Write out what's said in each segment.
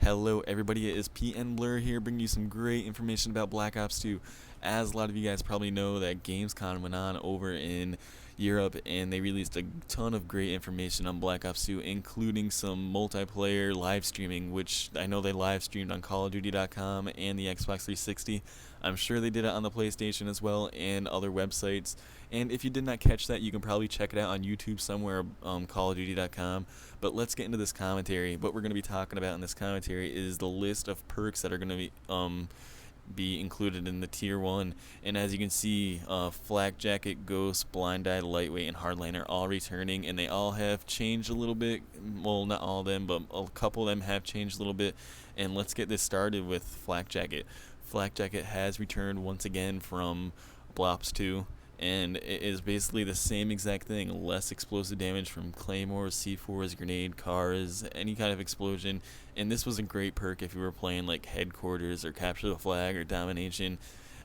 Hello everybody, it is PN Blur here bringing you some great information about Black Ops 2. As a lot of you guys probably know, that Gamescom went on over in Europe and they released a ton of great information on Black Ops 2, including some multiplayer live streaming, which I know they live streamed on CallOfDuty.com and the Xbox 360. I'm sure they did it on the PlayStation as well and other websites. And if you did not catch that, you can probably check it out on YouTube somewhere, CallOfDuty.com. But let's get into this commentary. What we're going to be talking about in this commentary is the list of perks that are going to be included in the tier 1. And as you can see, Flak Jacket, Ghost, Blind Eye, Lightweight, and Hardline are all returning, and they all have changed a little bit. Well, not all of them, but a couple of them have changed a little bit. And let's get this started with Flak Jacket. Flak Jacket has returned once again from Blops 2. And it is basically the same exact thing: less explosive damage from claymores, C4s, grenade, cars, any kind of explosion. And this was a great perk if you were playing like headquarters or capture the flag or domination,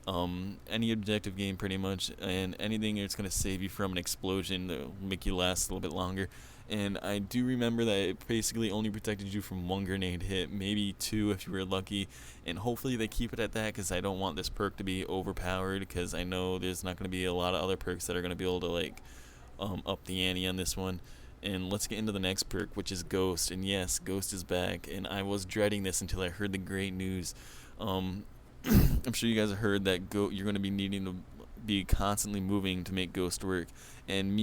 any objective game pretty much, and anything that's going to save you from an explosion that will make you last a little bit longer. And I do remember that it basically only protected you from one grenade hit, maybe two if you were lucky, and hopefully they keep it at that, because I don't want this perk to be overpowered, because I know there's not going to be a lot of other perks that are going to be able to like up the ante on this one. And let's get into the next perk, which is Ghost. And yes, Ghost is back, and I was dreading this until I heard the great news. I'm sure you guys have heard that you're going to be needing to be constantly moving to make Ghost work, and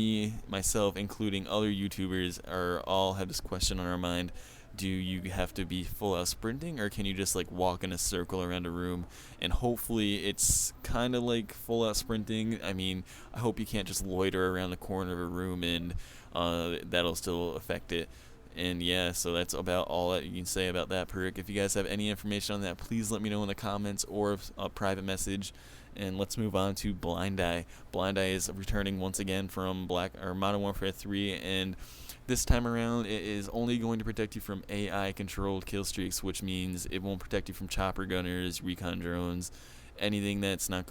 myself including other YouTubers all have this question on our mind: do you have to be full out sprinting, or can you just like walk in a circle around a room? And hopefully it's kind of like full out sprinting. I mean, I hope you can't just loiter around the corner of a room and that'll still affect it. And yeah, so that's about all that you can say about that perk. If you guys have any information on that, please let me know in the comments or a private message. And let's move on to Blind Eye. Blind Eye is returning once again from Modern Warfare 3, and this time around it is only going to protect you from AI controlled kill streaks, which means it won't protect you from chopper gunners, recon drones, anything that's not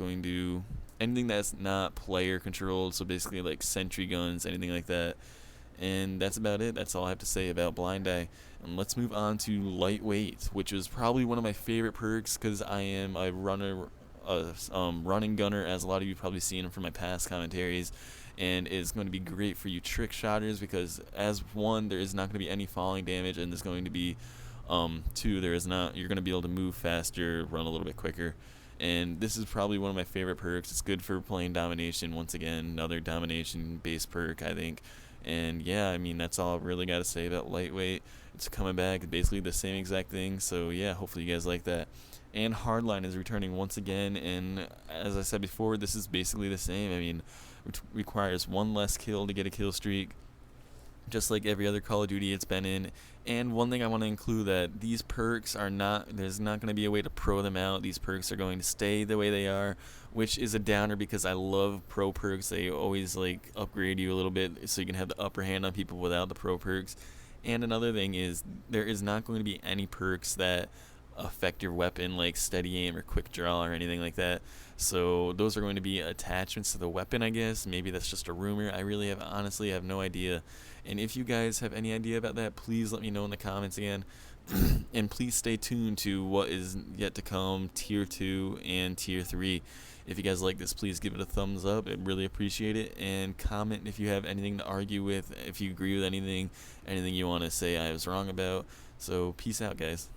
player controlled, so basically like sentry guns, anything like that. And that's about it. That's all I have to say about Blind Eye. And let's move on to Lightweight, which was probably one of my favorite perks, because I am a running gunner, as a lot of you probably seen from my past commentaries, and it's going to be great for you trick shotters, because as one, there is not going to be any falling damage, and there's going to be two, you're going to be able to move faster, run a little bit quicker. And this is probably one of my favorite perks. It's good for playing domination. Once again, another domination based perk, I think. And yeah, I mean, that's all I really got to say about Lightweight. It's coming back, basically the same exact thing. So yeah, hopefully you guys like that. And Hardline is returning once again, and as I said before, this is basically the same. I mean, it requires one less kill to get a kill streak, just like every other Call of Duty it's been in. And one thing I want to include, that these perks there's not going to be a way to pro them out. These perks are going to stay the way they are, which is a downer, because I love pro perks. They always like upgrade you a little bit so you can have the upper hand on people without the pro perks. And another thing is, there is not going to be any perks that affect your weapon, like steady aim or quick draw or anything like that. So those are going to be attachments to the weapon, I guess. Maybe that's just a rumor. I really honestly have no idea. And if you guys have any idea about that, please let me know in the comments again. And please stay tuned to what is yet to come, tier 2 and tier 3. If you guys like this, please give it a thumbs up. I'd really appreciate it. And comment if you have anything to argue with, if you agree with anything you want to say I was wrong about. So peace out, guys.